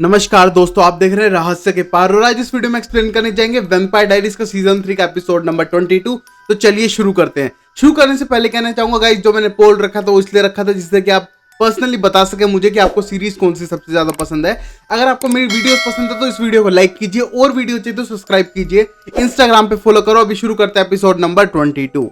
नमस्कार दोस्तों, आप देख रहे हैं रहस्य के पार और आज इस वीडियो में एक्सप्लेन करने जाएंगे वैम्पायर डायरीज का सीजन 3 का एपिसोड नंबर 22। तो चलिए शुरू करते हैं। शुरू करने से पहले कहना चाहूंगा गाइस, जो मैंने पोल रखा था वो इसलिए रखा था जिससे कि आप पर्सनली बता सके मुझे कि आपको सीरीज कौन सी सबसे ज्यादा पसंद है। अगर आपको मेरी वीडियो पसंद है तो इस वीडियो को लाइक कीजिए और वीडियो चाहिए तो सब्सक्राइब कीजिए, इंस्टाग्राम पे फॉलो करो। अभी शुरू करते हैं एपिसोड नंबर 22।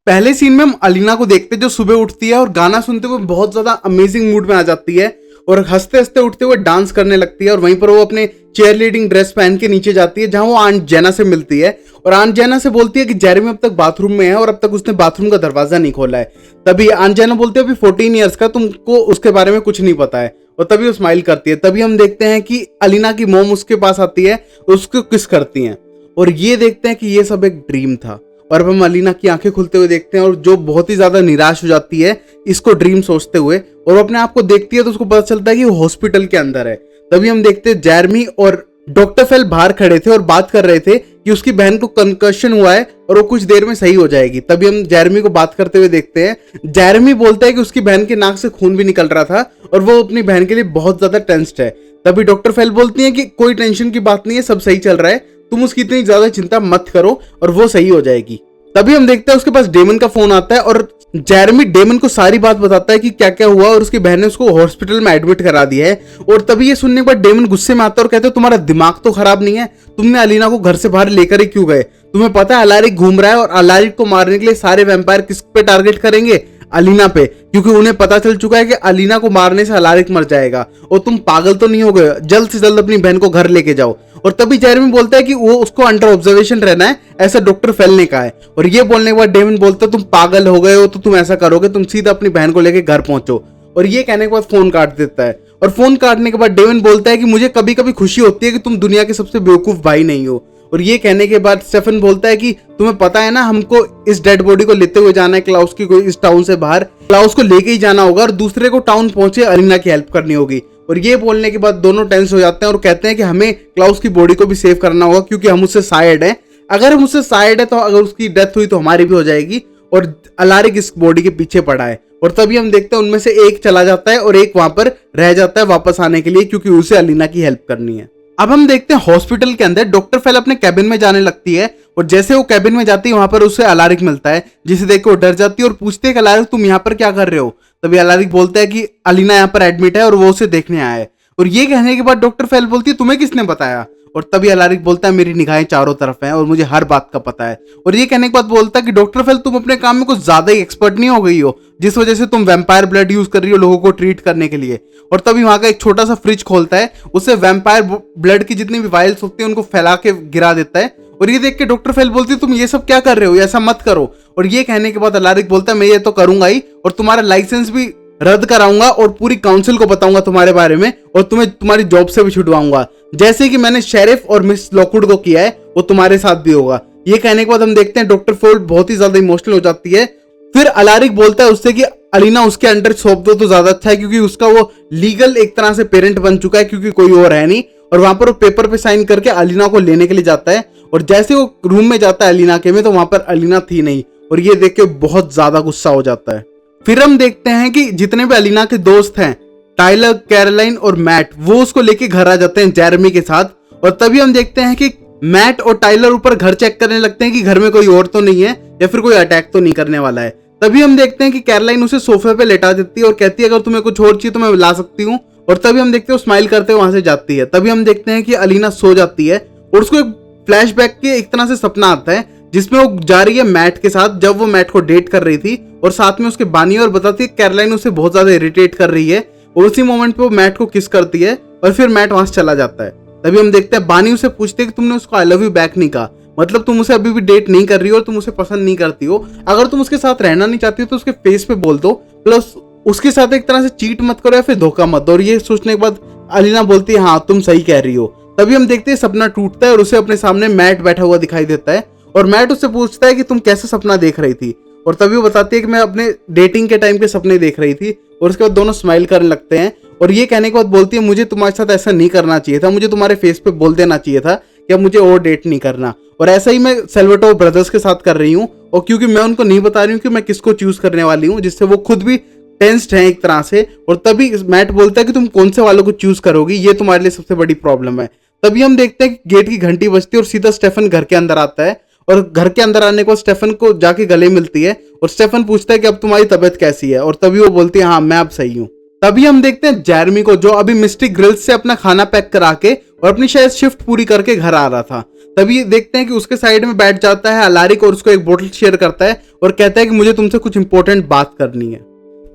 पहले सीन में हम अलीना को देखते हैं जो सुबह उठती है और गाना सुनते हुए बहुत ज्यादा अमेजिंग मूड में आ जाती है और हंसते हंसते उठते हुए डांस करने लगती है। और वहीं पर वो अपने चेयर लीडिंग ड्रेस पहन के नीचे जाती है जहां वो आंट जेना से मिलती है और आंट जेना से बोलती है कि जेरेमी अब तक बाथरूम में है और अब तक उसने बाथरूम का दरवाजा नहीं खोला है। तभी आंट जेना बोलती है अभी 14 ईयर्स का, तुमको उसके बारे में कुछ नहीं पता है। और तभी वो स्माइल करती है। तभी हम देखते हैं कि अलीना की मॉम उसके पास आती है, उसको किस करती हैं और ये देखते हैं कि ये सब एक ड्रीम था। और अब हम अलीना की आंखें खुलते हुए देखते हैं और जो बहुत ही ज्यादा निराश हो जाती है इसको ड्रीम सोचते हुए और अपने आप को देखती है तो उसको पता चलता है कि वो हॉस्पिटल के अंदर है। तभी हम देखते हैं जेरेमी और डॉक्टर फेल बाहर खड़े थे और बात कर रहे थे कि उसकी बहन को कंकशन हुआ है और वो कुछ देर में सही हो जाएगी। तभी हम जेरेमी को बात करते हुए देखते हैं। जेरेमी बोलता है कि उसकी बहन के नाक से खून भी निकल रहा था और वो अपनी बहन के लिए बहुत ज्यादा टेंस्ड है। तभी डॉक्टर फेल बोलती है कि कोई टेंशन की बात नहीं है, सब सही चल रहा है, तुम उसकी इतनी ज्यादा चिंता मत करो और वो सही हो जाएगी। तभी हम देखते हैं उसके पास डेमन का फोन आता है और जेरेमी डेमन को सारी बात बताता है कि क्या क्या हुआ और उसकी बहन ने उसको हॉस्पिटल में एडमिट करा दिया है। और तभी ये सुनने के बाद डेमन गुस्से में आता है और कहते हैं तुम्हारा दिमाग तो खराब नहीं है, तुमने अलीना को घर से बाहर लेकर ही क्यों गए? तुम्हें पता है अलारिक घूम रहा है और अलारिक को मारने के लिए सारे वैम्पायर किस पे टारगेट करेंगे? अलीना पे, क्योंकि उन्हें पता चल चुका है कि अलीना को मारने से अलारिक मर जाएगा। और तुम पागल तो नहीं हो गए? जल्द से जल्द अपनी बहन को घर लेके जाओ। और तभी जेरेमी बोलता है कि वो उसको अंडर ऑब्जर्वेशन रहना है, ऐसा डॉक्टर फेल ने कहा है। और ये बोलने के बाद डेमन बोलता है तुम पागल हो गए हो तो तुम ऐसा करोगे, तुम सीधा अपनी बहन को लेके घर पहुंचो। और ये कहने के बाद फोन काट देता है। और फोन काटने के बाद डेमन बोलता है कि मुझे कभी कभी खुशी होती है कि तुम दुनिया के सबसे बेवकूफ भाई नहीं हो। और ये कहने के बाद स्टेफन बोलता है कि तुम्हें पता है ना, हमको इस डेड बॉडी को लेते हुए जाना है क्लाउस की कोई इस टाउन से बाहर, क्लाउस को लेके ही जाना होगा और दूसरे को टाउन पहुंचे अलीना की हेल्प करनी होगी। और ये बोलने के बाद दोनों टेंस हो जाते हैं और कहते हैं कि हमें क्लाउस की बॉडी को भी सेव करना होगा क्योंकि हम उससे साइड हैं। अगर हम उससे साइड है तो अगर उसकी डेथ हुई तो हमारी भी हो जाएगी और अलारिक इस बॉडी के पीछे पड़ा है। और तभी हम देखते हैं उनमें से एक चला जाता है और एक वहां पर रह जाता है वापस आने के लिए क्योंकि उसे अलीना की हेल्प करनी है। अब हम देखते हैं हॉस्पिटल के अंदर डॉक्टर फेल अपने कैबिन में जाने लगती है और जैसे वो कैबिन में जाती है वहां पर उसे अलारिक मिलता है जिसे देख के वो डर जाती है और पूछते हैं कि अलारिक तुम यहाँ पर क्या कर रहे हो? तभी अलारिक बोलता है कि अलीना यहाँ पर एडमिट है और वो उसे देखने आया है। और ये कहने के बाद डॉक्टर फेल बोलती है तुम्हें किसने बताया? और तभी अलारिक बोलता है मेरी निगाहें चारों तरफ हैं और मुझे हर बात का पता है। और ये कहने के बाद बोलता है कि डॉक्टर फेल तुम अपने काम में कुछ ज्यादा ही एक्सपर्ट नहीं हो गई हो जिस वजह से तुम वैम्पायर ब्लड यूज कर रही हो लोगों को ट्रीट करने के लिए। और तभी वहां का एक छोटा सा फ्रिज खोलता है, उससे वैम्पायर ब्लड की जितनी भी वायल्स होती है उनको फैला के गिरा देता है। और ये देख के डॉक्टर फेल बोलती है तुम ये सब क्या कर रहे हो, ऐसा मत करो। और ये कहने के बाद अलारिक बोलता है मैं ये तो करूंगा ही और तुम्हारा लाइसेंस भी रद्द कराऊंगा और पूरी काउंसिल को बताऊंगा तुम्हारे बारे में और तुम्हें तुम्हारी जॉब से भी छुड़वाऊंगा, जैसे कि मैंने शेरिफ और मिस लॉकवुड को किया है वो तुम्हारे साथ भी होगा। ये कहने के बाद हम देखते हैं डॉक्टर फेल बहुत ही ज्यादा इमोशनल हो जाती है। फिर अलारिक बोलता है उससे कि अलीना उसके अंडर सौंप दो तो ज्यादा अच्छा है क्योंकि उसका वो लीगल एक तरह से पेरेंट बन चुका है क्योंकि कोई और है नहीं। और वहां पर वो पेपर पे साइन करके अलीना को लेने के लिए जाता है और जैसे वो रूम में जाता है अलीना के में तो वहां पर अलीना थी नहीं और ये देख के बहुत ज्यादा गुस्सा हो जाता है। फिर हम देखते हैं कि जितने भी अलीना के दोस्त हैं टाइलर, कैरोलाइन और मैट, वो उसको लेके घर आ जाते हैं जेरेमी के साथ। और तभी हम देखते हैं कि मैट और टाइलर ऊपर घर चेक करने लगते हैं कि घर में कोई और तो नहीं है या फिर कोई अटैक तो नहीं करने वाला है। तभी हम देखते हैं कि कैरोलाइन उसे सोफे पे लेटा देती है और कहती है अगर तुम्हें कुछ और चाहिए तो मैं ला सकती हूँ। और तभी हम देखते हैं वो स्माइल करते हुए वहां से जाती है। तभी हम देखते हैं कि अलीना सो जाती है और उसको एक फ्लैशबैक के एक तरह से सपना आता है जिसमें वो जा रही है मैट के साथ जब वो मैट को डेट कर रही थी और साथ में उसके बानी और बताती है कैरोलाइन उसे बहुत ज्यादा इरिटेट कर रही है। और उसी मोमेंट पे वो मैट को किस करती है और फिर मैट वहां से चला जाता है। तभी हम देखते हैं बानी उसे पूछते हैं कि तुमने उसको आई लव यू बैक नहीं कहा, मतलब तुम उसे अभी भी डेट नहीं कर रही हो और तुम उसे पसंद नहीं करती हो। अगर तुम उसके साथ रहना नहीं चाहती हो तो उसके फेस पे बोल दो, प्लस उसके साथ एक तरह से चीट मत करो या फिर धोखा मत दो। और ये सोचने के बाद अलीना बोलती है हाँ तुम सही कह रही हो। तभी हम देखते हैं सपना टूटता है और उसे अपने सामने मैट बैठा हुआ दिखाई देता है और मैट उससे पूछता है कि तुम कैसे सपना देख रही थी? और तभी वो बताती है कि मैं अपने डेटिंग के टाइम के सपने देख रही थी। और उसके बाद दोनों स्माइल करने लगते हैं और ये कहने के बाद बोलती है मुझे तुम्हारे साथ ऐसा नहीं करना चाहिए था, मुझे तुम्हारे फेस पे बोल देना चाहिए था कि अब मुझे और डेट नहीं करना। और ऐसा ही मैं सेल्वाटोर ब्रदर्स के साथ कर रही हूँ और क्योंकि मैं उनको नहीं बता रही हूँ कि मैं किसको चूज करने वाली हूँ, जिससे वो खुद भी टेंस्ड है एक तरह से। और तभी मैट बोलता है कि तुम कौन से वालों को चूज करोगी, ये तुम्हारे लिए सबसे बड़ी प्रॉब्लम है। तभी हम देखते हैं कि गेट की घंटी बजती है और सीधा स्टेफन घर के अंदर आता है। और घर के अंदर आने को स्टेफन को जाके गले मिलती है और स्टेफन पूछता है कि अब तुम्हारी तबीयत कैसी है, और तभी वो बोलती है हाँ मैं अब सही हूँ। तभी हम देखते हैं जेरेमी को, जो अभी मिस्टिक ग्रिल्स से अपना खाना पैक करा के और अपनी शायद शिफ्ट पूरी करके घर आ रहा था। तभी देखते हैं कि उसके साइड में बैठ जाता है अलारिक और उसको एक बोतल शेयर करता है और कहता है कि मुझे तुमसे कुछ इंपॉर्टेंट बात करनी है।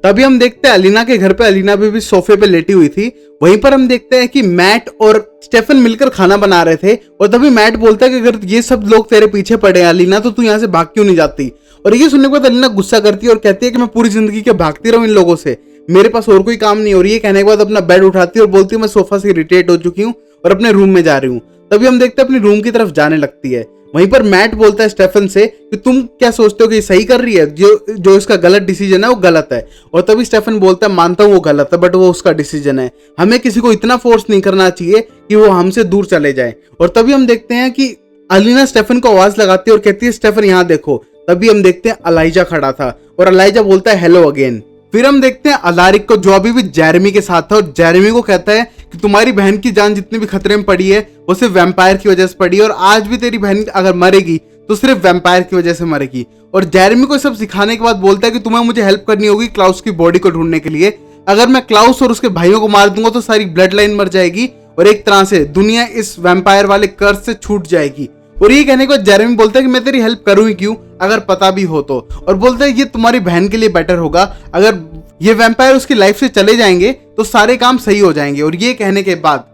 तभी हम देखते हैं अलीना के घर पे, अलीना भी सोफे पे लेटी हुई थी। वहीं पर हम देखते हैं कि मैट और स्टेफन मिलकर खाना बना रहे थे। और तभी मैट बोलता है कि अगर ये सब लोग तेरे पीछे पड़े हैं अलीना, तो तू यहाँ से भाग क्यों नहीं जाती। और ये सुनने के बाद अलीना गुस्सा करती है और कहती है कि मैं पूरी जिंदगी क्या भागती रहूं इन लोगों से, मेरे पास और कोई काम नहीं। और ये कहने के बाद अपना बेड उठाती है और बोलती है मैं सोफा से इरिटेट हो चुकी हूँ और अपने रूम में जा रही हूँ। तभी हम देखते हैं अपनी रूम की तरफ जाने लगती है। वहीं पर मैट बोलता है स्टेफन से कि तुम क्या सोचते हो कि सही कर रही है, जो इसका गलत डिसीजन है वो गलत है। और तभी स्टेफन बोलता है मानता हूँ वो गलत है, बट वो उसका डिसीजन है, हमें किसी को इतना फोर्स नहीं करना चाहिए कि वो हमसे दूर चले जाए। और तभी हम देखते हैं कि अलीना स्टेफन को आवाज लगाती है और कहती है स्टेफन यहाँ देखो। तभी हम देखते हैं अलाइजा खड़ा था और अलाइजा बोलता है हेलो अगेन। फिर हम देखते हैं अलारिक को, जो अभी भी जेरेमी के साथ था, और जेरेमी को कहता है कि तुम्हारी बहन की जान जितनी भी खतरे में पड़ी है वो सिर्फ वैम्पायर की वजह से पड़ी है, और आज भी तेरी बहन अगर मरेगी तो सिर्फ वैम्पायर की वजह से मरेगी। और जेरेमी को सब सिखाने के बाद बोलता है कि तुम्हें मुझे हेल्प करनी होगी क्लाउस की बॉडी को ढूंढने के लिए। अगर मैं क्लाउस और उसके भाइयों को मार दूंगा तो सारी ब्लड लाइन मर जाएगी और एक तरह से दुनिया इस वैम्पायर वाले कर्ज से छूट जाएगी। और ये कहने के बाद जेरेमी बोलता है कि मैं तेरी हेल्प करूँ ही क्यों अगर पता भी हो तो। और बोलता है ये तुम्हारी बहन के लिए बेटर होगा, अगर ये वैम्पायर उसकी लाइफ से चले जाएंगे तो सारे काम सही हो जाएंगे। और ये कहने के बाद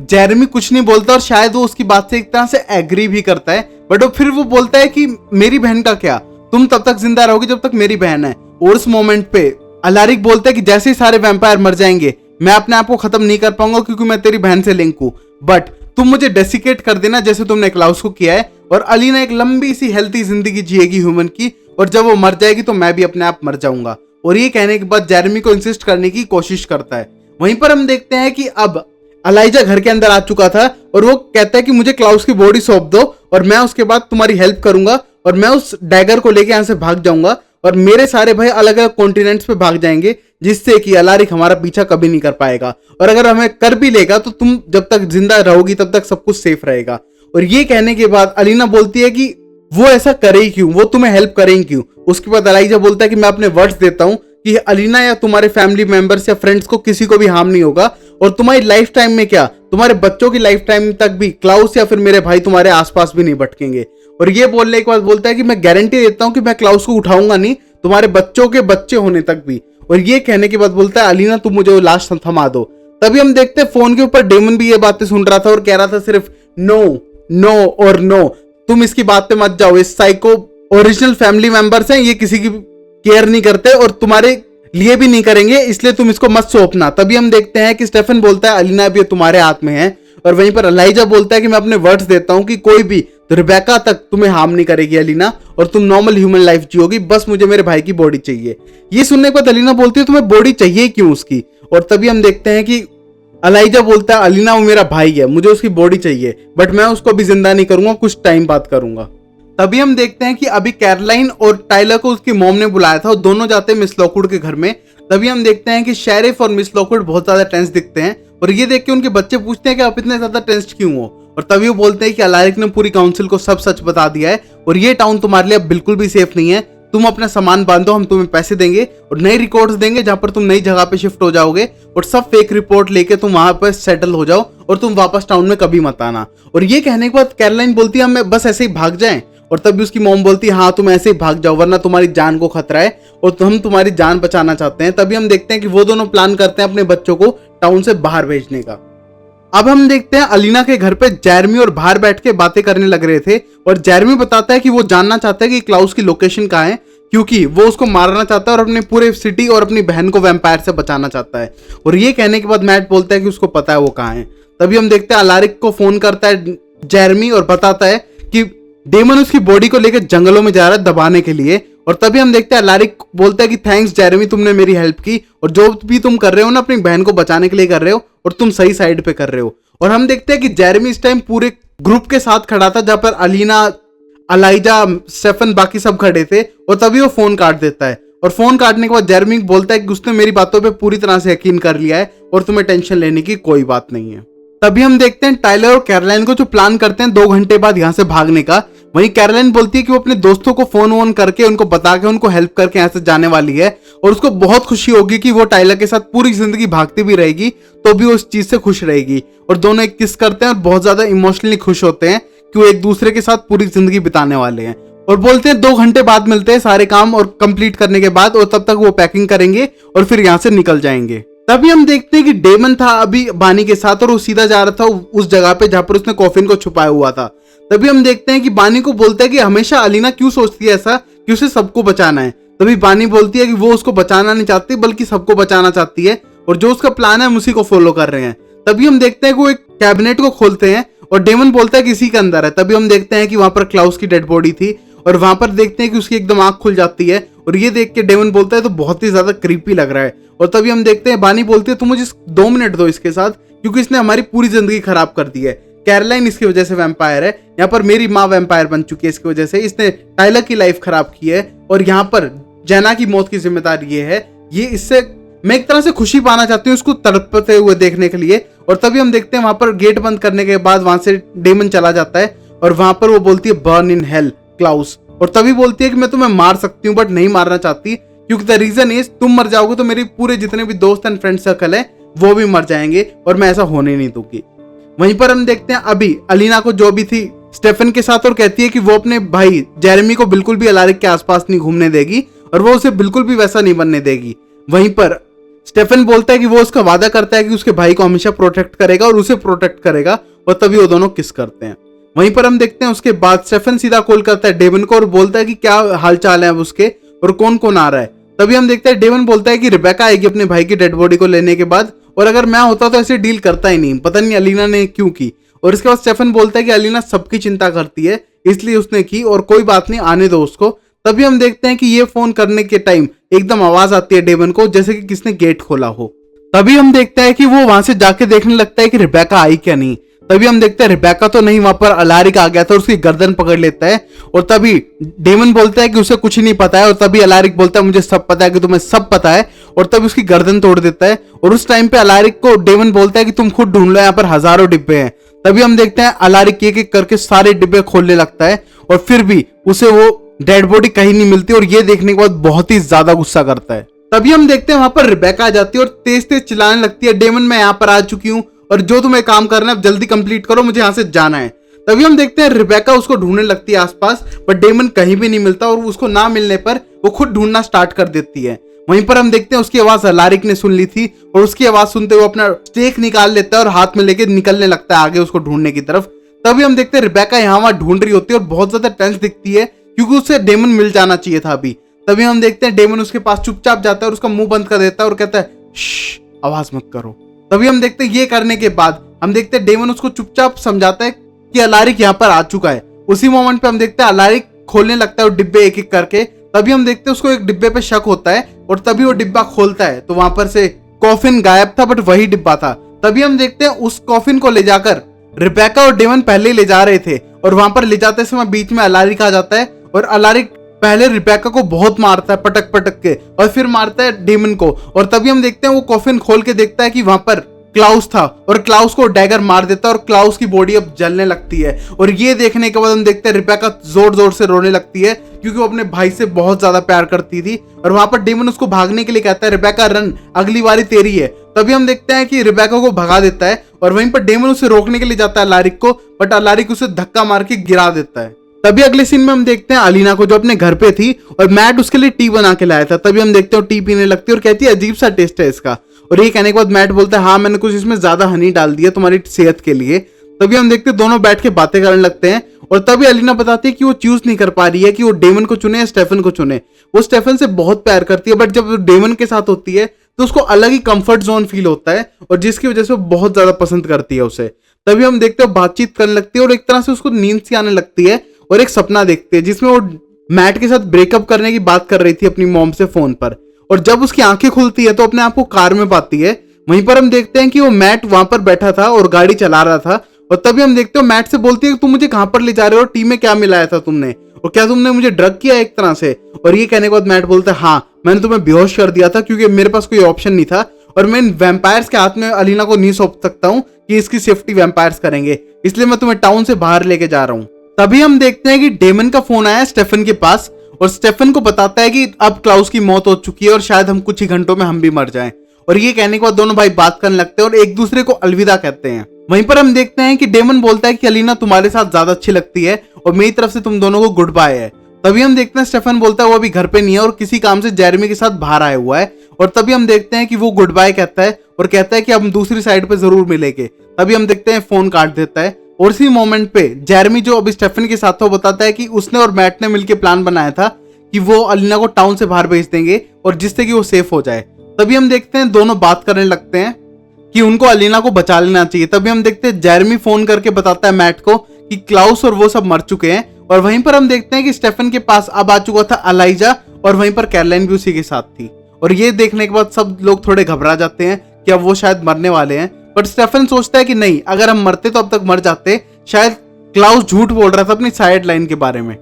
जेरेमी कुछ नहीं बोलता और शायद वो उसकी बात से एक तरह से एग्री भी करता है, बट फिर वो बोलता है कि मेरी बहन का क्या, तुम तब तक जिंदा रहोगे जब तक मेरी बहन है। और उस मोमेंट पे अलारिक बोलता है कि जैसे ही सारे वैम्पायर मर जाएंगे मैं अपने आप को खत्म नहीं कर पाऊंगा क्योंकि मैं तेरी बहन से लिंक हूं, बट तुम मुझे डेसिकेट कर देना जैसे तुमने क्लाउस को किया है। और अलीना एक लंबी सी हेल्थी जिंदगी जिएगी ह्यूमन की, और जब वो मर जाएगी तो मैं भी अपने आप मर जाऊंगा। और ये कहने के बाद जेरेमी को इंसिस्ट करने की कोशिश करता है। वहीं पर हम देखते हैं कि अब अलाइजा घर के अंदर आ चुका था और वो कहता है कि मुझे क्लाउस की बॉडी सौंप दो और मैं उसके बाद तुम्हारी हेल्प करूंगा और मैं उस डैगर को लेके यहाँ से भाग जाऊंगा और मेरे सारे भाई अलग अलग कॉन्टिनेंट्स पे भाग जाएंगे, जिससे कि अलारिक हमारा पीछा कभी नहीं कर पाएगा। और अगर हमें कर भी लेगा तो तुम जब तक जिंदा रहोगी तब तक सब कुछ सेफ रहेगा। और ये कहने के बाद अलीना बोलती है कि वो ऐसा करे ही क्यों, वो तुम्हें हेल्प करें क्यों। उसके बाद अलाइजा बोलता है कि मैं अपने वर्ड्स देता हूं कि अलीना या तुम्हारे फैमिली मेंबर्स या फ्रेंड्स को किसी को भी हार्म नहीं होगा, और तुम्हारी लाइफ टाइम में क्या तुम्हारे बच्चों की लाइफ टाइम तक भी क्लाउस या फिर मेरे भाई तुम्हारे आसपास भी नहीं भटकेंगे। और ये बोलने के बाद बोलता है कि मैं गारंटी देता हूं कि मैं क्लाउस को उठाऊंगा नहीं तुम्हारे बच्चों के बच्चे होने तक भी। और ये कहने के बाद बोलता है अलीना तुम मुझे वो लाश थमा दो। तभी हम देखते हैं फोन के ऊपर डेमन भी ये बातें सुन रहा था और कह रहा था सिर्फ नो नो और नो, तुम इसकी बात पे मत जाओ, इस साइको ओरिजिनल फैमिली मेंबर्स हैं, ये किसी की केयर नहीं करते और तुम्हारे लिए भी नहीं करेंगे, इसलिए तुम इसको मत सौंपना। तभी हम देखते हैं कि स्टेफन बोलता है अलीना भी तुम्हारे हाथ में है, और वहीं पर अलाइजा बोलता है कि मैं अपने वर्ड्स देता हूं कि कोई भी रिबेका तक तुम्हें हार्म नहीं करेगी अलीना, और तुम नॉर्मल ह्यूमन लाइफ जियोगी, बस मुझे मेरे भाई की बॉडी चाहिए। ये सुनने के बाद अलीना बोलती है तुम्हें बॉडी चाहिए क्यों उसकी। और तभी हम देखते हैं कि अलाइजा बोलता है अलीना वो मेरा भाई है, मुझे उसकी बॉडी चाहिए, बट मैं उसको अभी जिंदा नहीं करूंगा, कुछ टाइम बाद करूंगा। तभी हम देखते हैं कि अभी कैरोलाइन और टाइलर को उसकी मॉम ने बुलाया था और दोनों जाते हैं मिस लॉकवुड के घर में। तभी हम देखते हैं कि शेरिफ और मिस लॉकवुड बहुत ज्यादा टेंस दिखते हैं, और ये देख के उनके बच्चे पूछते हैं कि आप इतने ज्यादा टेंस्ड क्यों हो। और तभी वो बोलते हैं कि अलारिक ने पूरी काउंसिल को सब सच बता दिया है और ये टाउन तुम्हारे लिए अब बिल्कुल भी सेफ नहीं है, तुम अपना सामान बांधो, हम तुम्हें पैसे देंगे और नए रिकॉर्ड्स देंगे जहां पर तुम नई जगह पे शिफ्ट हो जाओगे, और सब फेक रिपोर्ट लेके तुम वहां पर सेटल हो जाओ और तुम वापस टाउन में कभी मत आना। और ये कहने के बाद कैरोलाइन बोलती है हम बस ऐसे ही भाग जाएं, और तभी उसकी मॉम बोलती है हाँ तुम ऐसे ही भाग जाओ वरना तुम्हारी जान को खतरा है और हम तुम्हारी जान बचाना चाहते हैं। तभी हम देखते हैं कि वो दोनों प्लान करते हैं अपने बच्चों को टाउन से बाहर भेजने का। अब हम देखते हैं अलीना के घर पे जेरेमी और बाहर बैठ के बातें करने लग रहे थे, और जेरेमी बताता है कि वो जानना चाहता है कि क्लाउस की लोकेशन कहाँ है, क्योंकि वो उसको मारना चाहता है और अपने पूरे सिटी और अपनी बहन को वैम्पायर से बचाना चाहता है। और ये कहने के बाद मैट बोलता है कि उसको पता है वो कहाँ है। तभी हम देखते हैं अलारिक को फोन करता है जेरेमी और बताता है कि डेमन उसकी बॉडी को लेकर जंगलों में जा रहा है दबाने के लिए। और तभी हम देखते हैं अलारिक बोलता है कि थैंक्स जेरेमी, तुमने मेरी हेल्प की और जो भी तुम कर रहे हो ना अपनी बहन को बचाने के लिए कर रहे हो, और तुम सही साइड पे कर रहे हो। और हम देखते हैं कि जेरेमी इस टाइम पूरे ग्रुप के साथ खड़ा था जहां पर अलीना, अलाइजा, स्टेफन, बाकी सब खड़े थे और तभी वो फोन काट देता है। और फोन काटने के बाद जेरेमी बोलता है कि उसने मेरी बातों पे पूरी तरह से यकीन कर लिया है और तुम्हें टेंशन लेने की कोई बात नहीं है। तभी हम देखते हैं टाइलर और कैरोलाइन को जो प्लान करते हैं 2 घंटे बाद यहाँ से भागने का। वहीं कैरोलाइन बोलती है कि वो अपने दोस्तों को फोन वोन करके उनको बता के उनको हेल्प करके यहाँ से जाने वाली है और उसको बहुत खुशी होगी कि वो टाइलर के साथ पूरी जिंदगी भागती भी रहेगी तो भी वो उस चीज से खुश रहेगी। और दोनों एक किस करते हैं और बहुत ज्यादा इमोशनली खुश होते हैं कि वो एक दूसरे के साथ पूरी जिंदगी बिताने वाले हैं। और बोलते हैं 2 घंटे बाद मिलते हैं सारे काम और कंप्लीट करने के बाद, और तब तक वो पैकिंग करेंगे और फिर यहाँ से निकल जाएंगे। तभी हम देखते हैं कि डेमन था अभी बानी के साथ और वो सीधा जा रहा था उस जगह पे जहां पर उसने कॉफिन को छुपाया हुआ था। तभी हम देखते हैं कि बानी को बोलता है कि हमेशा अलीना क्यों सोचती है ऐसा कि उसे सबको बचाना है। तभी बानी बोलती है कि वो उसको बचाना नहीं चाहती बल्कि सबको बचाना चाहती है और जो उसका प्लान है हम उसी को फॉलो कर रहे हैं। तभी हम देखते हैं कि वो एक कैबिनेट को खोलते हैं और डेमन बोलता है कि इसी के अंदर है। तभी हम देखते हैं कि वहां पर क्लाउस की डेड बॉडी थी और वहां पर देखते हैं कि उसकी एकदम आंख खुल जाती है और ये देख के डेमन बोलता है तो बहुत ही ज्यादा क्रीपी लग रहा है। और तभी हम देखते हैं बानी बोलती है तुम मुझे 2 मिनट दो इसके साथ, क्योंकि इसने हमारी पूरी जिंदगी खराब कर दी है। कैरोलाइन इसकी वजह से वैम्पायर है, यहाँ पर मेरी माँ वैम्पायर बन चुकी है इसकी वजह से, इसने टाइलर की लाइफ खराब की है और यहाँ पर जेना की मौत की जिम्मेदारी ये है। ये इससे मैं एक तरह से खुशी पाना चाहती हूँ उसको तड़पते हुए देखने के लिए। और तभी हम देखते हैं वहां पर गेट बंद करने के बाद वहां से डेमन चला जाता है और वहां पर वो बोलती है बर्न इन हेल क्लाउस। और तभी बोलती है कि मैं तुम्हें मार सकती हूँ बट नहीं मारना चाहती, क्योंकि द रीजन इज तुम मर जाओगे तो मेरे पूरे जितने भी दोस्त एंड फ्रेंड सर्कल है वो भी मर जाएंगे और मैं ऐसा होने नहीं दूंगी। वहीं पर हम देखते हैं अभी अलीना को जो भी थी स्टेफन के साथ और कहती है कि वो अपने भाई जेरेमी को बिल्कुल भी अलारिक के आसपास नहीं घूमने देगी और वो उसे बिल्कुल भी वैसा नहीं बनने देगी। वहीं पर स्टेफन बोलता है कि वो उसका वादा करता है कि उसके भाई को हमेशा प्रोटेक्ट करेगा और उसे प्रोटेक्ट करेगा और तभी वो दोनों किस करते हैं। वहीं पर हम देखते हैं उसके बाद स्टेफन सीधा कॉल करता है डेमन को और बोलता है कि क्या हालचाल है अब उसके और कौन कौन आ रहा है। तभी हम देखते हैं डेमन बोलता है कि रिबेका आएगी अपने भाई की डेड बॉडी को लेने के बाद और अगर मैं होता तो ऐसे डील करता ही नहीं, पता नहीं अलीना ने क्यों की। और इसके बाद स्टेफन बोलता है कि अलीना सबकी चिंता करती है इसलिए उसने की और कोई बात नहीं आने दो उसको। तभी हम देखते हैं कि ये फोन करने के टाइम एकदम आवाज आती है डेमन को जैसे कि किसने गेट खोला हो। तभी हम देखते हैं कि वो वहां से जाके देखने लगता है कि रिबेका आई क्या नहीं। तभी हम देखते हैं रिबेका तो नहीं, वहां पर अलारिक आ गया था और उसकी गर्दन पकड़ लेता है और तभी डेमन बोलता है कि उसे कुछ नहीं पता है और तभी अलारिक बोलता है मुझे सब पता है कि तुम्हें सब पता है और तभी उसकी गर्दन तोड़ देता है। और उस टाइम पे अलारिक को डेमन बोलता है कि तुम खुद ढूंढ लो, यहाँ पर हजारों डिब्बे हैं। तभी हम देखते हैं अलारिक एक एक करके सारे डिब्बे खोलने लगता है और फिर भी उसे वो डेड बॉडी कहीं नहीं मिलती और ये देखने के बाद बहुत ही ज्यादा गुस्सा करता है। तभी हम देखते हैं वहां पर रिबेका आ जाती है और तेज तेज चिल्लाने लगती है डेमन मैं यहाँ पर आ चुकी हूँ और जो तुम्हें काम करना है जल्दी कंप्लीट करो, मुझे यहाँ से जाना है। तभी हम देखते हैं रिबेका उसको ढूंढने लगती है आसपास पर डेमन कहीं भी नहीं मिलता और उसको ना मिलने पर वो खुद ढूंढना स्टार्ट कर देती है। वहीं पर हम देखते हैं उसकी आवाज अलारिक ने सुन ली थी और उसकी आवाज सुनते हुए अपना स्टेक निकाल लेता है और हाथ में लेके निकलने लगता है आगे उसको ढूंढने की तरफ। तभी हम देखते हैं रिबेका यहाँ वहां ढूंढ रही होती है और बहुत ज्यादा टेंस दिखती है क्योंकि उसे डेमन मिल जाना चाहिए था अभी। तभी हम देखते हैं डेमन उसके पास चुपचाप जाता है और उसका मुंह बंद कर देता है और कहता है आवाज मत करो। तभी हम देखते हैं ये करने के बाद हम देखते हैं डेमन उसको चुपचाप समझाता है कि अलारिक यहाँ पर आ चुका है। उसी मोमेंट पे हम देखते हैं अलारिक खोलने लगता है डिब्बे एक एक करके। तभी हम देखते हैं उसको एक डिब्बे पे शक होता है और तभी वो डिब्बा खोलता है तो वहां पर से कॉफिन गायब था बट वही डिब्बा था। तभी हम देखते हैं उस कॉफिन को ले जाकर रिबेका और डेमन पहले ही ले जा रहे थे और वहां पर ले जाते समय बीच में अलारिक आ जाता है और अलारिक पहले रिबेका को बहुत मारता है पटक पटक के और फिर मारता है डेमन को। और तभी हम देखते हैं वो कॉफिन खोल के देखता है कि वहां पर क्लाउस था और क्लाउस को डैगर मार देता है और क्लाउस की बॉडी अब जलने लगती है। और ये देखने के बाद हम देखते हैं रिबेका जोर जोर से रोने लगती है क्योंकि वो अपने भाई से बहुत ज्यादा प्यार करती थी। और वहां पर डेमन उसको भागने के लिए कहता है रिबेका रन, अगली बारी तेरी है। तभी हम देखते हैं कि रिबेका को भगा देता है और वहीं पर डेमन उसे रोकने के लिए जाता है अलारिक को बट अलारिक उसे धक्का मार के गिरा देता है। तभी अगले सीन में हम देखते हैं अलीना को जो अपने घर पे थी और मैट उसके लिए टी बना के लाया था। तभी हम देखते हैं टी पीने लगती है और कहती है अजीब सा टेस्ट है इसका। और ये कहने के बाद मैट बोलता है हाँ मैंने कुछ इसमें ज्यादा हनी डाल दिया तुम्हारी सेहत के लिए। तभी हम देखते हैं दोनों बैठ के बातें करने लगते हैं और तभी अलीना बताती है कि वो चूज नहीं कर पा रही है कि वो डेमन को चुने या स्टेफन को चुने। वो स्टेफन से बहुत प्यार करती है बट जब वो डेमन के साथ होती है तो उसको अलग ही कंफर्ट जोन फील होता है और जिसकी वजह से वो बहुत ज्यादा पसंद करती है उसे। तभी हम देखते हैं बातचीत करने लगती है और एक तरह से उसको नींद सी आने लगती है और एक सपना देखते हैं जिसमें वो मैट के साथ ब्रेकअप करने की बात कर रही थी अपनी मॉम से फोन पर। और जब उसकी आंखें खुलती है तो अपने आप को कार में पाती है। वहीं पर हम देखते हैं कि वो मैट वहां पर बैठा था और गाड़ी चला रहा था और तभी हम देखते हो मैट से बोलती है कि तुम मुझे कहां पर ले जा रहे हो, टी में क्या मिलाया था तुमने, और क्या तुमने मुझे ड्रग किया एक तरह से। और ये कहने के बाद मैट बोलता है हाँ मैंने तुम्हें बेहोश कर दिया था क्योंकि मेरे पास कोई ऑप्शन नहीं था, और मैं इन वैम्पायर्स के हाथ में अलीना को नहीं सौंप सकता हूँ कि इसकी सेफ्टी वैम्पायर्स करेंगे, इसलिए मैं तुम्हें टाउन से बाहर लेके जा रहा हूँ। तभी हम देखते हैं कि डेमन का फोन आया स्टेफन के पास, और स्टेफन को बताता है कि अब क्लाउस की मौत हो चुकी है और शायद हम कुछ ही घंटों में हम भी मर जाएं। और ये कहने के बाद दोनों भाई बात करने लगते हैं और एक दूसरे को अलविदा कहते हैं। वहीं पर हम देखते हैं कि डेमन बोलता है कि अलीना तुम्हारे साथ ज्यादा अच्छी लगती है और मेरी तरफ से तुम दोनों को गुड बाय है। तभी हम देखते हैं स्टेफन बोलता है वो अभी घर पे नहीं है और किसी काम से जेरेमी के साथ बाहर आया हुआ है। और तभी हम देखते हैं कि वो गुड बाय कहता है और कहता है कि हम दूसरी साइड पे जरूर मिलेंगे। तभी हम देखते हैं फोन काट देता है और इसी मोमेंट पे जेरेमी जो अभी स्टेफन के साथ था वो बताता है कि उसने और मैट ने मिलकर प्लान बनाया था कि वो अलीना को टाउन से बाहर भेज देंगे और जिससे कि वो सेफ हो जाए। तभी हम देखते हैं दोनों बात करने लगते हैं कि उनको अलीना को बचा लेना चाहिए। तभी हम देखते हैं जेरेमी फोन करके बताता है मैट को कि क्लाउस और वो सब मर चुके हैं। और वहीं पर हम देखते हैं कि स्टेफन के पास अब आ चुका था एलाइजा और वहीं पर कैरोलाइन भी उसी के साथ थी। और ये देखने के बाद सब लोग थोड़े घबरा जाते हैं कि अब वो शायद मरने वाले हैं, बट स्टेफन सोचता है कि नहीं, अगर हम मरते तो अब तक मर जाते, शायद क्लाउस झूठ बोल रहा था अपनी साइड लाइन के बारे में।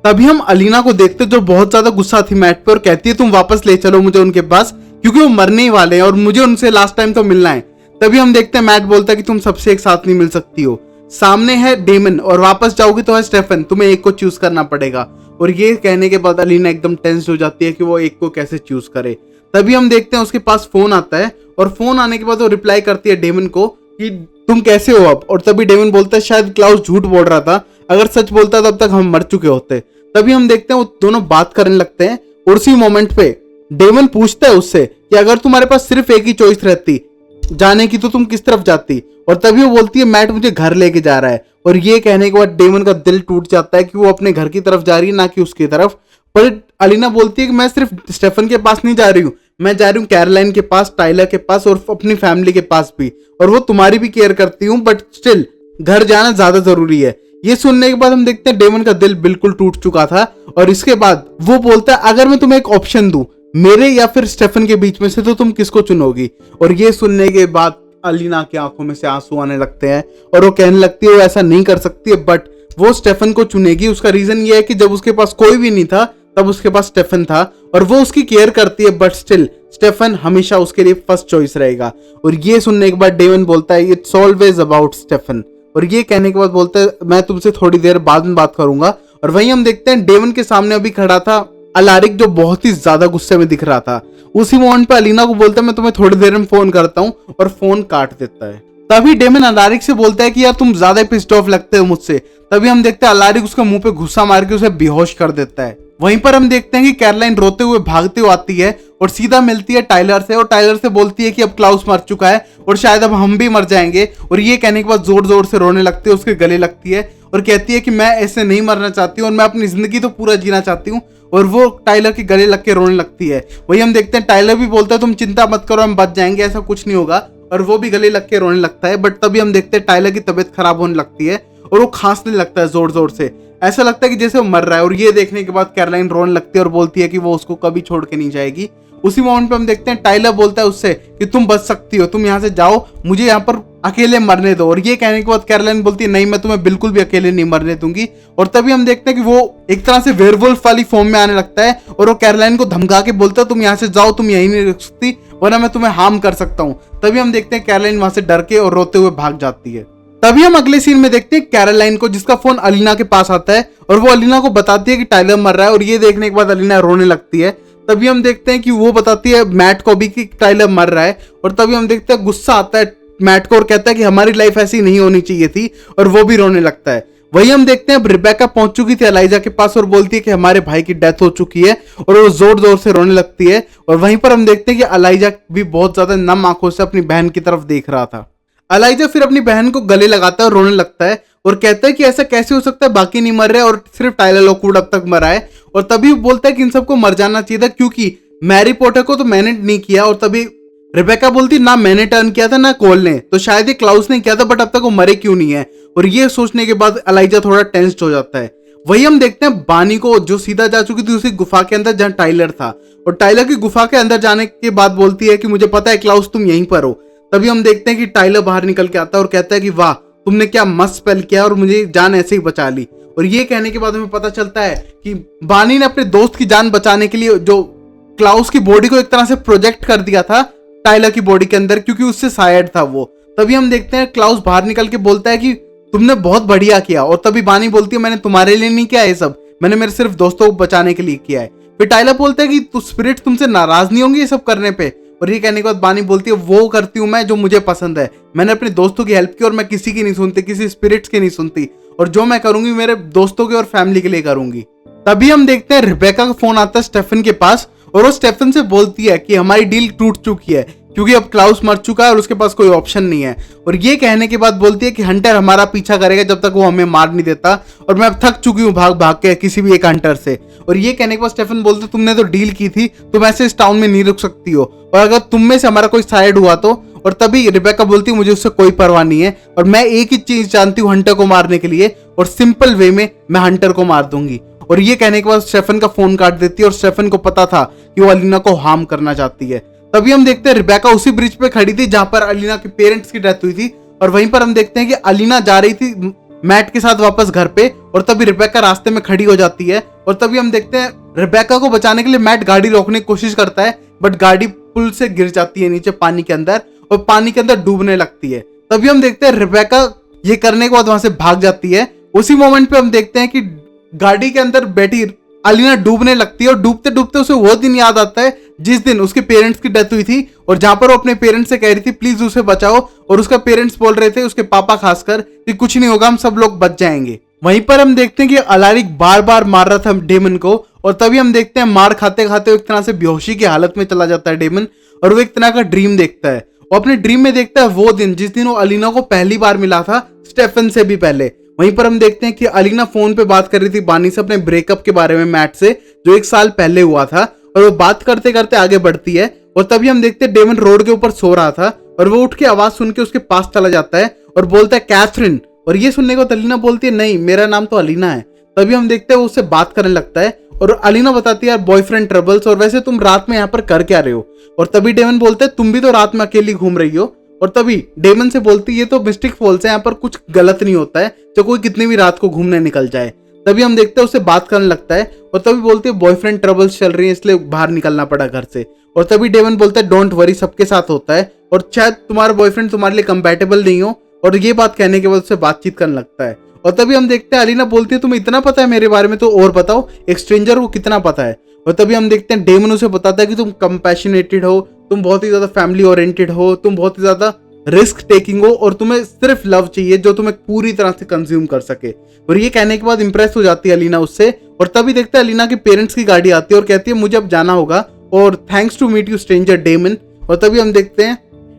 तभी हम अलीना को देखते जो बहुत ज्यादा गुस्सा थी मैट पे और कहती है तुम वापस ले चलो मुझे उनके पास क्योंकि वो मरने ही वाले हैं और मुझे उनसे लास्ट टाइम तो मिलना है। तभी हम देखते हैं मैट बोलता है कि तुम सबसे एक साथ नहीं मिल सकती हो, सामने है डेमन और वापस जाओगे तो है स्टेफन, तुम्हें एक को चूज करना पड़ेगा। और ये कहने के बाद अलीना एकदम टेंस हो जाती है कि वो एक को कैसे चूज करे। तभी हम देखते हैं उसके पास फोन आता है और फोन आने के बाद वो रिप्लाई करती है डेमन को कि तुम कैसे हो अब। और तभी डेमन बोलता है शायद क्लाउस झूठ बोल रहा था, अगर सच बोलता तब तक हम मर चुके होते। तभी हम देखते हैं वो दोनों बात करने लगते हैं और उसी मोमेंट पे डेमन पूछता है उससे कि अगर तुम्हारे पास सिर्फ एक ही चॉइस रहती जाने की तो तुम किस तरफ जाती। और तभी वो बोलती है मैट मुझे घर लेके जा रहा है। और ये कहने के बाद डेमन का दिल टूट जाता है कि वो अपने घर की तरफ जा रही है ना कि उसकी तरफ। पर अलीना बोलती है कि मैं सिर्फ स्टेफन के पास नहीं जा रही हूँ, मैं जा रही हूँ कैरोलाइन के पास, टाइलर के पास और अपनी फैमिली के पास भी, और वो तुम्हारी भी केयर करती हूँ, बट स्टिल घर जाना ज्यादा जरूरी है। ये सुनने के बाद हम देखते हैं डेमन का दिल बिल्कुल टूट चुका था। और इसके बाद वो बोलता है अगर मैं तुम्हें एक ऑप्शन दूं मेरे या फिर स्टेफन के बीच में से तो तुम किसको चुनोगी। और ये सुनने के बाद अलीना की आंखों में से आंसू आने लगते हैं और वो कहने लगती है वो ऐसा नहीं कर सकती है, बट वो स्टेफन को चुनेगी। उसका रीजन ये है कि जब उसके पास कोई भी नहीं था तब उसके पास स्टेफन था और वो उसकी केयर करती है, बट स्टिल स्टेफन हमेशा उसके लिए फर्स्ट चॉइस रहेगा। और ये सुनने के बाद डेमन बोलता है इट्स ऑलवेज अबाउट स्टेफन। और ये कहने के बाद बोलता है मैं तुमसे थोड़ी देर बाद में बात करूंगा। और वहीं हम देखते हैं डेमन के सामने अभी खड़ा था अलारिक जो बहुत ही ज्यादा गुस्से में दिख रहा था। उसी मोमेंट पे अलीना को बोलता है मैं तुम्हें थोड़ी देर में फोन करता हूँ और फोन काट देता है। तभी डेमन अलारिक से बोलता है कि यार तुम ज्यादा पिस्ड ऑफ लगते हो मुझसे। तभी हम देखते हैं अलारिक उसके मुंह पे गुस्सा मार के उसे बेहोश कर देता है। वहीं पर हम देखते हैं कि कैरोलाइन रोते हुए भागते हुए आती है और सीधा मिलती है टाइलर से और टाइलर से बोलती है कि अब क्लाउस मर चुका है और शायद अब हम भी मर जाएंगे। और ये कहने के बाद जोर जोर से रोने लगती है, उसके गले लगती है और कहती है कि मैं ऐसे नहीं मरना चाहती हूँ और मैं अपनी जिंदगी तो पूरा जीना चाहती हूँ। और वो टाइलर के गले लग के रोने लगती है। वही हम देखते हैं टाइलर भी बोलता है तुम चिंता मत करो हम बच जाएंगे, ऐसा कुछ नहीं होगा, और वो भी गले लग के रोने लगता है। बट तभी हम देखते हैं टाइलर की तबीयत खराब होने लगती है और वो खांसने लगता है जोर जोर से, ऐसा लगता है कि जैसे वो मर रहा है। और ये देखने के बाद कैरोलाइन रोने लगती है और बोलती है कि वो उसको कभी छोड़ के नहीं जाएगी। उसी मोमेंट पे हम देखते हैं टाइलर बोलता है उससे कि तुम बच सकती हो, तुम यहाँ से जाओ, मुझे यहाँ पर अकेले मरने दो। और ये कहने के बाद कैरोलाइन बोलती है नहीं मैं तुम्हें बिल्कुल भी अकेले नहीं मरने दूंगी। और तभी हम देखते हैं कि वो एक तरह से वेयरवुल्फ वाली फॉर्म में आने लगता है और वो कैरोलाइन को धमका के बोलता है तुम यहाँ से जाओ, तुम यहीं नहीं रुक सकती वरना मैं तुम्हें हार्म कर सकता हूँ। तभी हम देखते हैं कैरोलाइन वहां से डर के और रोते हुए भाग जाती है। तभी हम अगले सीन में देखते हैं कैरोलाइन को जिसका फोन अलीना के पास आता है और वो अलीना को बताती है कि टाइलर मर रहा है। और ये देखने के बाद अलीना रोने लगती है। तभी हम देखते हैं कि वो बताती है मैट को भी कि टाइलर मर रहा है। और तभी हम देखते हैं गुस्सा आता है मैट को और कहता है कि हमारी लाइफ ऐसी नहीं होनी चाहिए थी, और वो भी रोने लगता है। वही हम देखते हैं अब रिबेका पहुंच चुकी थी एलाइजा के पास और बोलती है कि हमारे भाई की डेथ हो चुकी है और वो जोर जोर से रोने लगती है। और वहीं पर हम देखते हैं कि एलाइजा भी बहुत ज्यादा नम आंखों से अपनी बहन की तरफ देख रहा था। एलाइजा फिर अपनी बहन को गले लगाता है और रोने लगता है और कहता है कि ऐसा कैसे हो सकता है, बाकी नहीं मर रहे और सिर्फ टाइलर लॉकवुड अब तक मरा है। और तभी बोलता है कि इन सबको मर जाना चाहिए था क्योंकि मैरी पॉटर को तो मैंने नहीं किया। और तभी रिबेका बोलती ना मैंने टर्न किया था ना कोल ने, तो शायद ये क्लाउस ने किया था, बट अब तक वो मरे क्यों नहीं है। और ये सोचने के बाद एलाइजा थोड़ा टेंस्ड हो जाता है। वही हम देखते हैं बानी को जो सीधा जा चुकी थी उसी गुफा के अंदर जहां टाइलर था, और टाइलर की गुफा के अंदर जाने के बाद बोलती है कि मुझे पता है क्लाउस तुम यहीं पर हो। तभी हम देखते हैं कि टाइलर बाहर निकल के आता है और कहता है कि वाह तुमने क्या मस्त स्पेल किया और मुझे जान ऐसे ही बचा ली। और ये कहने के बाद हमें पता चलता है कि बानी ने अपने दोस्त की जान बचाने के लिए जो क्लाउस की बॉडी को एक तरह से प्रोजेक्ट कर दिया था टाइलर की बॉडी के अंदर, क्योंकि उससे शायद था वो। तभी हम देखते हैं क्लाउस बाहर निकल के बोलता है कि तुमने बहुत बढ़िया किया। और तभी बानी बोलती है मैंने तुम्हारे लिए नहीं किया ये सब, मैंने मेरे सिर्फ दोस्तों को बचाने के लिए किया है। फिर टाइलर बोलता है कि तू स्पिरिट तुमसे नाराज नहीं होंगी ये सब करने पे। और ये कहने के बाद बानी बोलती है वो करती हूँ मैं जो मुझे पसंद है, मैंने अपने दोस्तों की हेल्प की और मैं किसी की नहीं सुनती, किसी स्पिरिट्स की नहीं सुनती, और जो मैं करूंगी मेरे दोस्तों के और फैमिली के लिए करूंगी। तभी हम देखते हैं रिबेका का फोन आता है स्टेफन के पास और वो स्टेफन से बोलती है कि हमारी डील टूट चुकी है क्योंकि अब क्लाउस मर चुका है और उसके पास कोई ऑप्शन नहीं है। और ये कहने के बाद बोलती है कि हंटर हमारा पीछा करेगा जब तक वो हमें मार नहीं देता, और मैं अब थक चुकी हूँ भाग भाग के किसी भी एक हंटर से। और ये कहने के बाद स्टेफन बोलते तुमने तो डील की थी, तुम ऐसे इस टाउन में नहीं रुक सकती हो, और अगर तुम में से हमारा कोई साइड हुआ तो। और तभी रिबेका बोलती है मुझे उससे कोई परवाह नहीं है और मैं एक ही चीज जानती हूँ हंटर को मारने के लिए, और सिंपल वे में मैं हंटर को मार दूंगी। और ये कहने के बाद स्टेफन का फोन काट देती है और स्टेफन को पता था कि वो अलीना को हार्म करना चाहती है। तभी हम देखते हैं रिबेका उसी ब्रिज पे खड़ी थी जहां पर अलीना के पेरेंट्स की डेथ हुई थी, और वहीं पर हम देखते हैं कि अलीना जा रही थी मैट के साथ वापस घर पे, और तभी रिबेका रास्ते में खड़ी हो जाती है। और तभी हम देखते हैं रिबेका को बचाने के लिए मैट गाड़ी रोकने की कोशिश करता है, बट गाड़ी पुल से गिर जाती है नीचे पानी के अंदर और पानी के अंदर डूबने लगती है। तभी हम देखते हैं रिबेका ये करने के बाद वहां से भाग जाती है। उसी मोमेंट पे हम देखते हैं कि गाड़ी के अंदर बैठी अलीना डूबने लगती है, और डूबते डूबते उसे वो दिन याद आता है जिस दिन उसके पेरेंट्स की डेथ हुई थी, और जहां पर वो अपने पेरेंट्स से कह रही थी प्लीज उसे बचाओ, और उसका पेरेंट्स बोल रहे थे, उसके पापा खासकर, कि कुछ नहीं होगा, हम सब लोग बच जाएंगे। वहीं पर हम देखते हैं कि अलारिक बार बार मार रहा था डेमन को, और तभी हम देखते हैं मार खाते खाते एक तरह से बेहोशी की हालत में चला जाता है डेमन, और वो एक तरह का ड्रीम देखता है। वो अपने ड्रीम में देखता है वो दिन जिस दिन वो अलीना को पहली बार मिला था स्टेफन से भी पहले। वहीं पर हम देखते हैं कि अलीना फोन पे बात कर रही थी बानी से अपने ब्रेकअप के बारे में मैट से, जो 1 साल पहले हुआ था, और वो बात करते करते आगे बढ़ती है। और तभी हम देखते हैं डेमन रोड के ऊपर सो रहा था और वो उठ के आवाज सुन के उसके पास चला जाता है और बोलता है कैथरीन। और ये सुनने को अलीना बोलती है नहीं मेरा नाम तो अलीना है। तभी हम देखते हैं वो उससे बात करने लगता है और अलीना बताती है यार बॉयफ्रेंड ट्रबल्स, और वैसे तुम रात में यहाँ पर कर क्या रहे हो। और तभी डेमन बोलते है तुम भी तो रात में अकेली घूम रही हो। और तभी डेमन से बोलती ये तो मिस्टिक फॉल्स है, यहाँ पर कुछ गलत नहीं होता है, जो कोई कितनी भी रात को घूमने निकल जाए। तभी हम देखते हैं उससे बात करने लगता है और तभी बोलती है बॉयफ्रेंड ट्रबल्स चल रही है इसलिए बाहर निकलना पड़ा घर से। और तभी डेमन बोलता है डोंट वरी सबके साथ होता है, और शायद तुम्हारा बॉयफ्रेंड तुम्हारे लिए कंपैटिबल नहीं हो। और ये बात कहने के बाद उससे बातचीत करने लगता है। और तभी हम देखते हैं अलीना बोलती है तुम्हें इतना पता है मेरे बारे में, तो और बताओ एक स्ट्रेंजर को कितना पता है। और तभी हम देखते हैं डेमन उसे बताता है कि तुम कंपैशनेटेड हो, तुम बहुत ही ज्यादा फैमिली ओरिएंटेड हो, तुम बहुत ही ज्यादा रिस्क टेकिंग हो, और तुम्हें सिर्फ लव चाहिए जो तुम्हें पूरी तरह से कंज्यूम कर सके। और ये कहने के बाद इंप्रेस हो जाती है अलीना उससे। और तभी देखते हैं अलीना के पेरेंट्स की गाड़ी आती है और कहती है मुझे अब जाना होगा और thanks to meet you stranger Damon. और तभी हम देखते हैं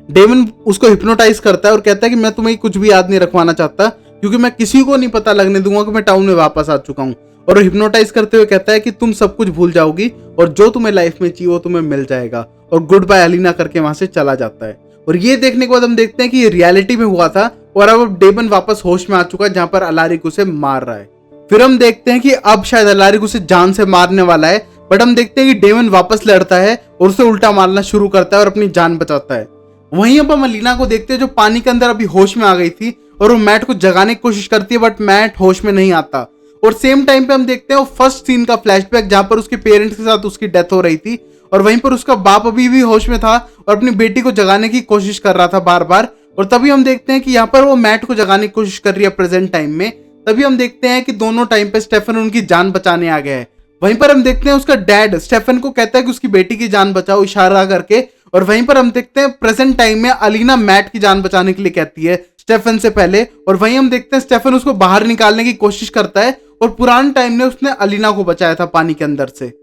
डेमन उसको हिप्नोटाइज करता है और कहता है कि मैं तुम्हें कुछ भी याद नहीं रखवाना चाहता क्योंकि मैं किसी को नहीं पता लगने दूंगा कि मैं टाउन में वापस आ चुका हूँ। और हिप्नोटाइज करते हुए कहता है कि तुम सब कुछ भूल जाओगी और जो तुम्हें लाइफ में चाहिए वो तुम्हें मिल जाएगा, और गुड बाय अलीना करके वहां से चला जाता है। और ये देखने के बाद हम देखते हैं कि ये रियलिटी में हुआ था और अब डेमन वापस होश में आ चुका है जहां पर अलारिक उसे मार रहा है। फिर हम देखते हैं कि अब शायद अलारिक उसे जान से मारने वाला है, बट हम देखते हैं कि डेमन वापस लड़ता है और उसे उल्टा मारना शुरू करता है और अपनी जान बचाता है। वहीं अब हम अलीना को देखते हैं जो पानी के अंदर अभी होश में आ गई थी और वो मैट को जगाने की कोशिश करती है, बट मैट होश में नहीं आता। और सेम टाइम पे हम देखते हैं वो फर्स्ट सीन का फ्लैशबैक जहां पर उसके पेरेंट्स के साथ उसकी डेथ हो रही थी और वहीं पर उसका बाप अभी भी होश में था और अपनी बेटी को जगाने की कोशिश कर रहा था बार बार। और तभी हम देखते हैं कि यहाँ पर वो मैट को जगाने की कोशिश कर रही है प्रेजेंट टाइम में। तभी हम देखते हैं कि दोनों टाइम पे स्टेफन उनकी जान बचाने आ गया है। वहीं पर हम देखते हैं उसका डैड स्टेफन को कहता है कि उसकी बेटी की जान बचाओ इशारा करके, और वहीं पर हम देखते हैं प्रेजेंट टाइम में अलीना मैट की जान बचाने के लिए कहती है स्टेफन से पहले। और वहीं हम देखते हैं स्टेफन उसको बाहर निकालने की कोशिश करता है और पुराने टाइम में उसने अलीना को बचाया था पानी के अंदर से।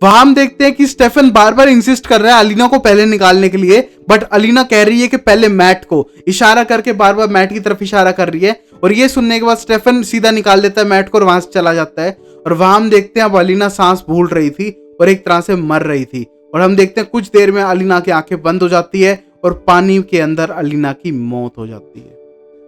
वहां हम देखते हैं कि स्टेफन बार बार इंसिस्ट कर रहा है अलीना को पहले निकालने के लिए, बट अलीना कह रही है कि पहले मैट को, इशारा करके बार बार मैट की तरफ इशारा कर रही है। और ये सुनने के बाद स्टेफन सीधा निकाल देता है मैट को और वहां से चला जाता है। और वहां हम देखते हैं अब अलीना सांस भूल रही थी और एक तरह से मर रही थी। और हम देखते हैं कुछ देर में अलीना की आंखें बंद हो जाती है और पानी के अंदर अलीना की मौत हो जाती है।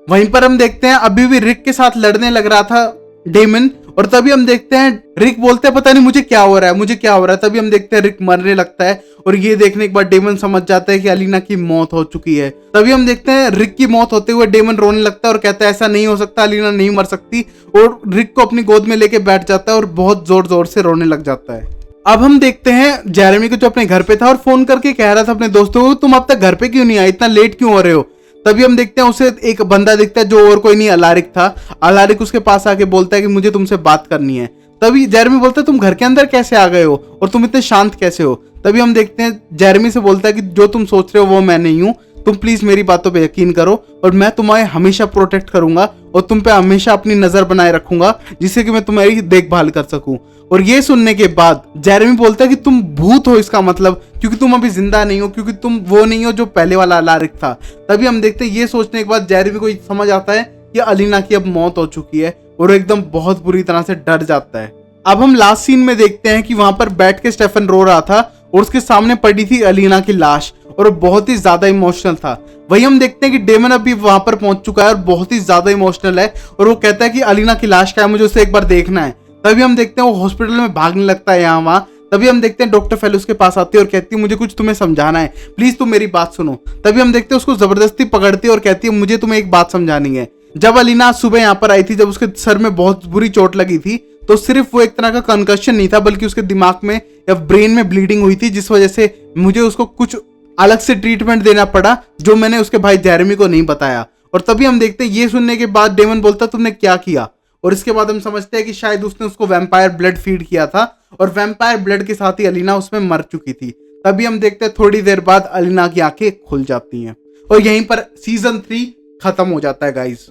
वहीं पर हम देखते हैं अभी भी रिक के साथ लड़ने लग रहा था डेमन, और तभी हम देखते हैं रिक बोलते हैं पता नहीं मुझे क्या हो रहा है, मुझे क्या हो रहा है। तभी हम देखते हैं रिक मरने लगता है और ये देखने के बाद डेमन समझ जाता है कि अलीना की मौत हो चुकी है। तभी हम देखते हैं रिक की मौत होते हुए डेमन रोने लगता है और कहता है ऐसा नहीं हो सकता, अलीना नहीं मर सकती, और रिक को अपनी गोद में लेके बैठ जाता है और बहुत जोर जोर से रोने लग जाता है। अब हम देखते हैं जेरेमी को जो अपने घर पे था और फोन करके कह रहा था अपने दोस्तों को तुम अब तक घर पे क्यों नहीं आए, इतना लेट क्यों हो रहे हो। तभी हम देखते हैं उसे एक बंदा दिखता है जो और कोई नहीं अलारिक था। अलारिक उसके पास आके बोलता है कि मुझे तुमसे बात करनी है। तभी जेरेमी बोलता है तुम घर के अंदर कैसे आ गए हो और तुम इतने शांत कैसे हो। तभी हम देखते हैं जेरेमी से बोलता है कि जो तुम सोच रहे हो वो मैं नहीं हूँ, तुम प्लीज मेरी बातों पे यकीन करो और मैं तुम्हें हमेशा प्रोटेक्ट करूंगा और तुम पे हमेशा अपनी नजर बनाए रखूंगा जिससे कि मैं तुम्हारी देखभाल कर सकूं। और ये सुनने के बाद जेरेमी बोलता है कि तुम भूत हो इसका मतलब, क्योंकि तुम अभी जिंदा नहीं हो, क्योंकि तुम वो नहीं हो जो पहले वाला अलारिक था। तभी हम देखते हैं ये सोचने के बाद जेरेमी को समझ आता है कि अलीना की अब मौत हो चुकी है और एकदम बहुत बुरी तरह से डर जाता है। अब हम लास्ट सीन में देखते हैं कि वहां पर बैठ के स्टेफन रो रहा था और उसके सामने पड़ी थी अलीना की लाश और बहुत ही ज्यादा इमोशनल था। वही हम देखते हैं कि डेमन अभी वहां पर पहुंच चुका है और बहुत ही ज्यादा इमोशनल है और वो कहता है कि अलीना की लाश क्या है, मुझे उसे एक बार देखना है। तभी हम देखते हैं वो हॉस्पिटल में भागने लगता है यहाँ वहां। तभी हम देखते हैं डॉक्टर फेलोस के पास आती है और कहती है मुझे कुछ तुम्हें समझाना है, प्लीज तुम मेरी बात सुनो। तभी हम देखते हैं उसको जबरदस्ती पकड़ती है और कहती है मुझे तुम्हें एक बात समझानी है। जब अलीना सुबह यहाँ पर आई थी, जब उसके सर में बहुत बुरी चोट लगी थी, तो सिर्फ वो एक तरह का कंकशन नहीं था बल्कि उसके दिमाग में या ब्रेन में ब्लीडिंग हुई थी, जिस वजह से मुझे उसको कुछ अलग से ट्रीटमेंट देना पड़ा जो मैंने उसके भाई जेरेमी को नहीं बताया। और तभी हम देखते हैं ये सुनने के बाद डेमन बोलता तुमने क्या किया, और इसके बाद हम समझते हैं कि शायद उसने उसको वैम्पायर ब्लड फीड किया था और वैम्पायर ब्लड के साथ ही अलीना उसमें मर चुकी थी। तभी हम देखते हैं थोड़ी देर बाद अलीना की आंखें खुल जाती हैं और यहीं पर सीजन 3 खत्म हो जाता है गाइज।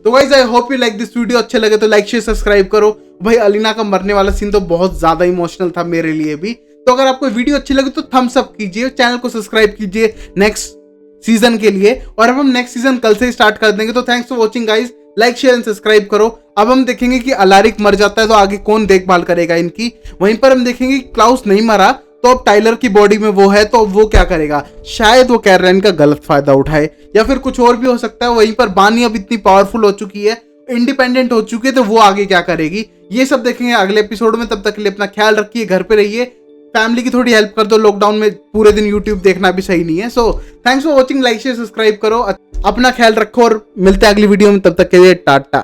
तो guys I hope you like this video, अच्छे लगे तो लाइक शेयर सब्सक्राइब करो। भाई अलीना का मरने वाला सीन तो बहुत ज्यादा इमोशनल था मेरे लिए भी। तो अगर आपको वीडियो अच्छी लगे तो थम्स अप कीजिए, चैनल को सब्सक्राइब कीजिए नेक्स्ट सीजन के लिए, और अब हम नेक्स्ट सीजन कल से स्टार्ट कर देंगे। तो thanks for watching guys, like share and subscribe करो। अब हम देखेंगे कि अलारिक मर जाता है तो आगे कौन देखभाल करेगा इनकी। वहीं पर हम देखेंगे कि क्लाउस नहीं मरा तो अब टाइलर की बॉडी में वो है तो वो क्या करेगा, शायद वो कैरलाइन का गलत फायदा उठाए या फिर कुछ और भी हो सकता है। वहीं पर बानी अब इतनी पावरफुल हो चुकी है, इंडिपेंडेंट हो चुकी है, तो वो आगे क्या करेगी ये सब देखेंगे अगले एपिसोड में। तब तक के लिए अपना ख्याल रखिए, घर पे रहिए, फैमिली की थोड़ी हेल्प कर दो, लॉकडाउन में पूरे दिन यूट्यूब देखना भी सही नहीं है। So thanks for watching, like share subscribe करो, अपना ख्याल रखो और मिलते हैं अगली वीडियो में। तब तक के लिए टाटा।